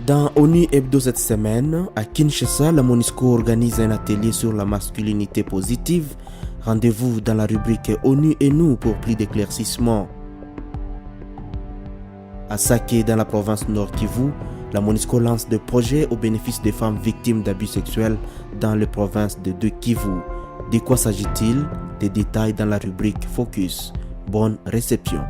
Dans ONU Hebdo cette semaine, à Kinshasa, la MONUSCO organise un atelier sur la masculinité positive. Rendez-vous dans la rubrique ONU et nous pour plus d'éclaircissements. À Saké, dans la province Nord Kivu, la MONUSCO lance des projets au bénéfice des femmes victimes d'abus sexuels dans les provinces de Kivu. De quoi s'agit-il? Des détails dans la rubrique Focus. Bonne réception.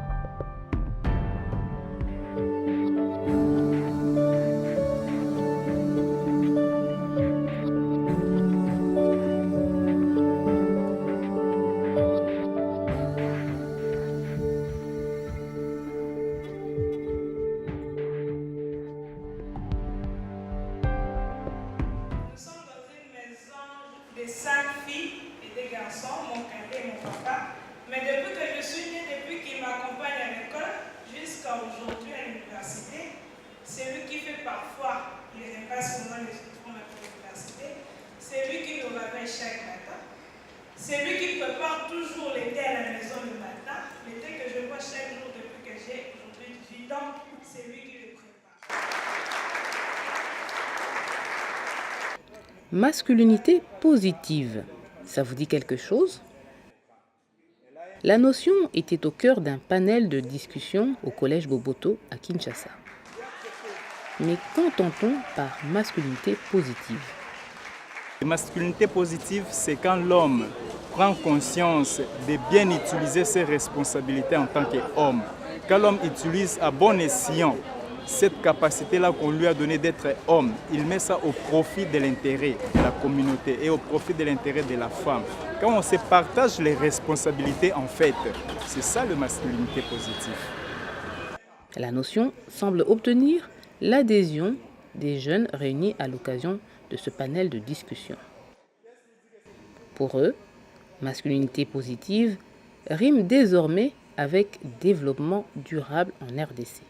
Des 5 filles et des garçons, mon cadet et mon papa. Mais depuis que je suis née, depuis qu'il m'accompagne à l'école, jusqu'à aujourd'hui à l'université, c'est lui qui fait parfois les repas souvent les étudiants à l'université. C'est lui qui nous réveille chaque matin. C'est lui qui prépare toujours l'été à la maison le matin. L'été que je vois chaque jour depuis que j'ai aujourd'hui 18 ans, c'est lui qui le prépare. Masculinité positive, ça vous dit quelque chose? La notion était au cœur d'un panel de discussion au collège Boboto à Kinshasa. Mais qu'entend-on par masculinité positive? La masculinité positive, c'est quand l'homme prend conscience de bien utiliser ses responsabilités en tant qu'homme. Quand l'homme utilise à bon escient cette capacité-là qu'on lui a donnée d'être homme, il met ça au profit de l'intérêt de la communauté et au profit de l'intérêt de la femme. Quand on se partage les responsabilités, en fait, c'est ça la masculinité positive. La notion semble obtenir l'adhésion des jeunes réunis à l'occasion de ce panel de discussion. Pour eux, masculinité positive rime désormais avec développement durable en RDC.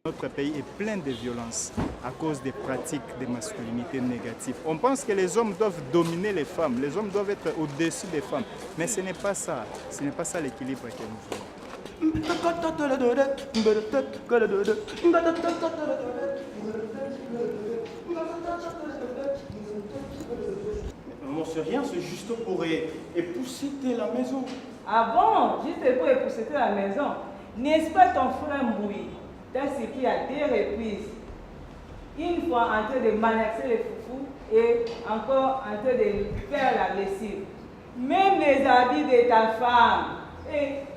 Notre pays est plein de violences à cause des pratiques de masculinité négatives. On pense que les hommes doivent dominer les femmes, les hommes doivent être au-dessus des femmes. Mais ce n'est pas ça, ce n'est pas ça l'équilibre que nous voulons. Maman, c'est rien, c'est juste pour épousseter la maison. Ah bon? Juste pour épousseter la maison? N'est-ce pas ton frère Mboui? T'as séqué à 2 reprises. Une fois en train de malaxer les foufous et encore en train de faire la lessive. Même les habits de ta femme. Et...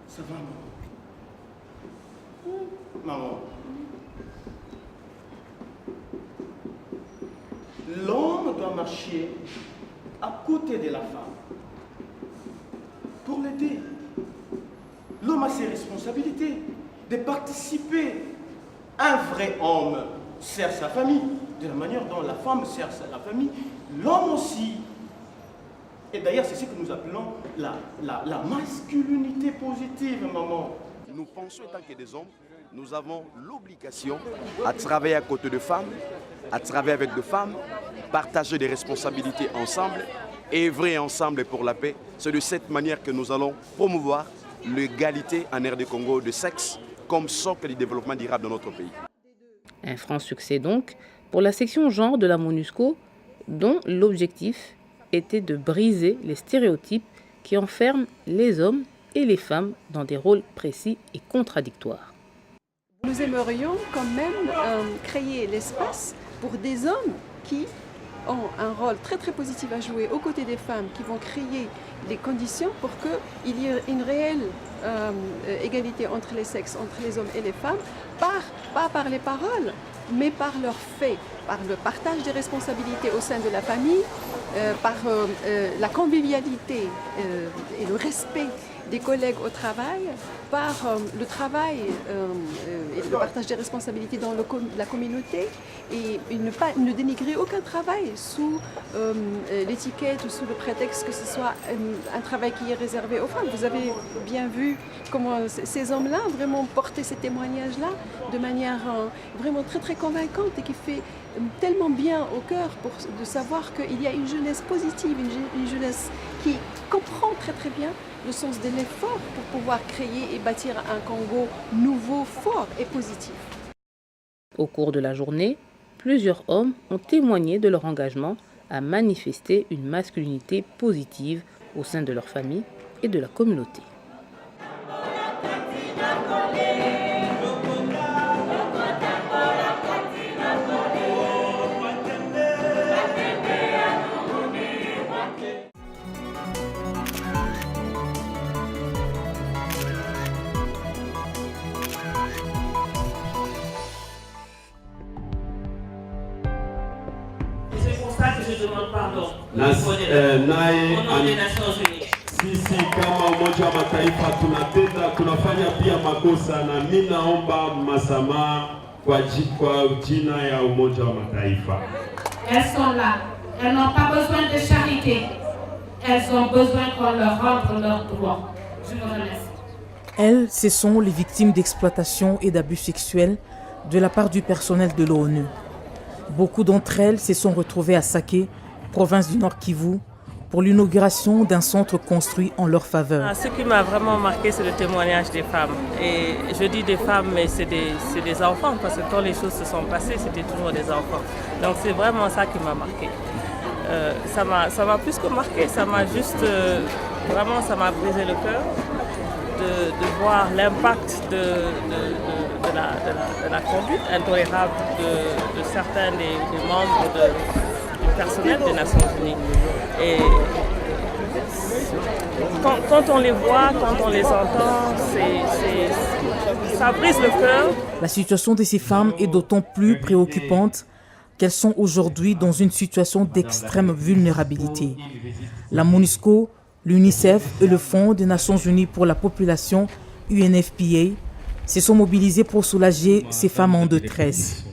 Ça va, maman. Maman. L'homme doit marcher à côté de la femme pour l'aider. L'homme a ses responsabilités de participer. Un vrai homme sert sa famille de la manière dont la femme sert la famille. L'homme aussi. Et d'ailleurs, c'est ce que nous appelons la masculinité positive, maman. Nous pensons en tant que des hommes, nous avons l'obligation à travailler à côté de femmes, à travailler avec des femmes, partager des responsabilités ensemble, œuvrer ensemble pour la paix. C'est de cette manière que nous allons promouvoir l'égalité en RD Congo de sexe comme socle du développement durable dans notre pays. Un franc succès donc pour la section genre de la MONUSCO, dont l'objectif était de briser les stéréotypes qui enferment les hommes et les femmes dans des rôles précis et contradictoires. Nous aimerions quand même créer l'espace pour des hommes qui ont un rôle très très positif à jouer aux côtés des femmes, qui vont créer les conditions pour qu'il y ait une réelle égalité entre les sexes, entre les hommes et les femmes, pas par les paroles, mais par leurs faits, par le partage des responsabilités au sein de la famille, par la convivialité et le respect des collègues au travail, par le travail et le partage des responsabilités dans la communauté, et ne dénigrer aucun travail sous l'étiquette ou sous le prétexte que ce soit un travail qui est réservé aux femmes. Vous avez bien vu comment ces hommes-là vraiment portaient ces témoignages-là de manière vraiment très très convaincante et qui fait tellement bien au cœur de savoir qu'il y a une jeunesse positive, une jeunesse qui comprend très très bien le sens de l'effort pour pouvoir créer et bâtir un Congo nouveau, fort et positif. Au cours de la journée, plusieurs hommes ont témoigné de leur engagement à manifester une masculinité positive au sein de leur famille et de la communauté. Je demande pardon au nom des Nations Unies. Sisi kama Umoja wa Mataifa tunafanya pia makosa na mimi naomba msamaha kwa jina ya Umoja wa Mataifa. Elles sont là. Elles n'ont pas besoin de charité. Elles ont besoin qu'on leur rende leurs droits. Je vous remercie. Elles, ce sont les victimes d'exploitation et d'abus sexuels de la part du personnel de l'ONU. Beaucoup d'entre elles se sont retrouvées à Saké, province du Nord Kivu, pour l'inauguration d'un centre construit en leur faveur. Ce qui m'a vraiment marqué, c'est le témoignage des femmes. Et je dis des femmes, mais c'est des enfants, parce que quand les choses se sont passées, c'était toujours des enfants. Donc c'est vraiment ça qui m'a marqué. Ça m'a plus que marqué, ça m'a juste, vraiment, ça m'a brisé le cœur de voir l'impact de la conduite intolérable de certains des membres du personnel des Nations Unies. Et quand on les voit, quand on les entend, ça brise le cœur. La situation de ces femmes est d'autant plus préoccupante qu'elles sont aujourd'hui dans une situation d'extrême vulnérabilité. La MONUSCO, l'UNICEF et le Fonds des Nations Unies pour la population, UNFPA, se sont mobilisés pour soulager ces femmes en détresse.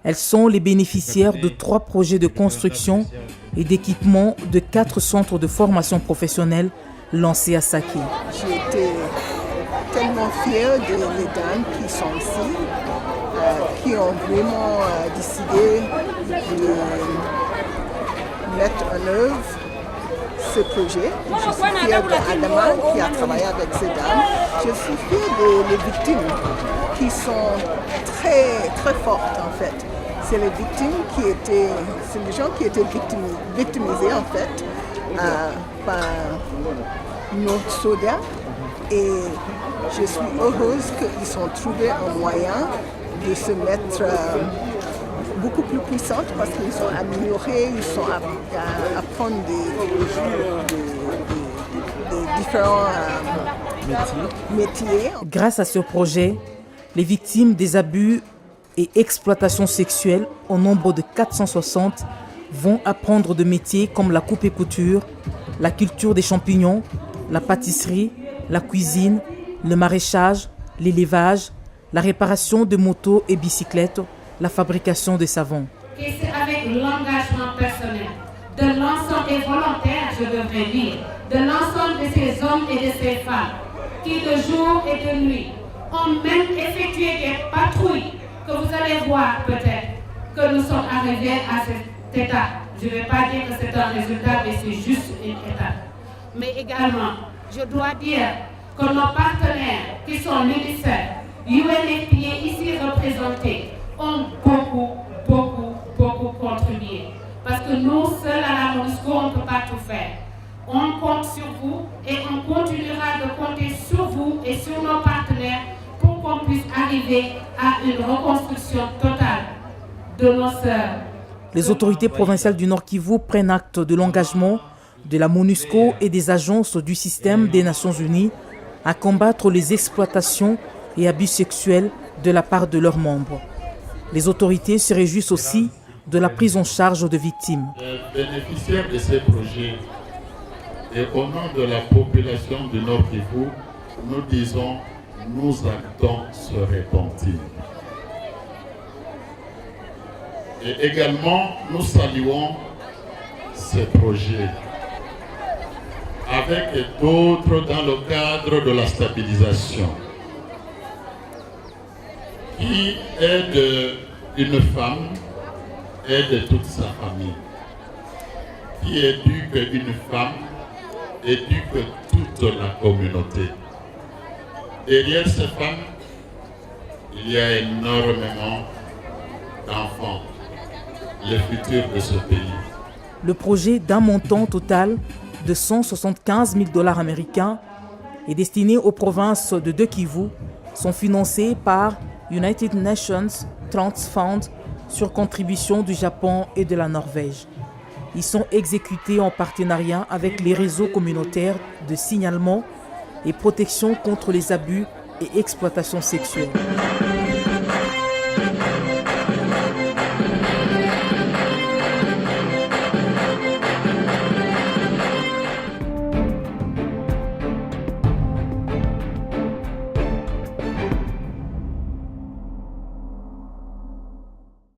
Elles sont les bénéficiaires de 3 projets de construction et d'équipement de 4 centres de formation professionnelle lancés à Saké. J'ai été tellement fière des dames qui sont ici, qui ont vraiment décidé de mettre en œuvre ce projet. Je suis fière d'Adama qui a travaillé avec ces dames. Je suis fière des victimes qui sont très, très fortes en fait. C'est les victimes c'est les gens qui étaient victimisés en fait par nos soldats. Et je suis heureuse qu'ils ont trouvé un moyen de se mettre beaucoup plus puissantes parce qu'ils sont améliorés, ils sont à prendre des différents métiers. Grâce à ce projet, les victimes des abus et exploitations sexuelles au nombre de 460 vont apprendre de métiers comme la coupe et couture, la culture des champignons, la pâtisserie, la cuisine, le maraîchage, l'élevage, la réparation de motos et bicyclettes, la fabrication de savons. Et c'est avec l'engagement personnel de l'ensemble des volontaires, je devrais dire, de l'ensemble de ces hommes et de ces femmes qui de jour et de nuit ont même effectué des patrouilles que vous allez voir peut-être que nous sommes arrivés à cet état. Je ne vais pas dire que c'est un résultat, mais c'est juste une étape. Mais également, je dois dire que nos partenaires qui sont l'UNICEF, UNFPA ici représentés, ont beaucoup contribué. Parce que nous, seuls à la MONUSCO, on ne peut pas tout faire. On compte sur vous et on continuera de compter sur vous et sur nos partenaires pour qu'on puisse arriver à une reconstruction totale de nos sœurs. Les autorités provinciales du Nord Kivu prennent acte de l'engagement de la MONUSCO et des agences du système des Nations Unies à combattre les exploitations et abus sexuels de la part de leurs membres. Les autorités se réjouissent aussi de la prise en charge de victimes. Les bénéficiaires de ces projets et au nom de la population du Nord Kivu, nous disons, nous actons se repentir. Et également, nous saluons ces projets avec d'autres dans le cadre de la stabilisation qui aide une femme aide toute sa famille, qui éduque une femme, éduque toute la communauté. Derrière ces femmes, il y a énormément d'enfants, le futur de ce pays. Le projet d'un montant total de 175 000 $ américains est destiné aux provinces de deux Kivu, sont financés par United Nations Trust Fund sur contribution du Japon et de la Norvège. Ils sont exécutés en partenariat avec les réseaux communautaires de signalement et protection contre les abus et exploitations sexuelles.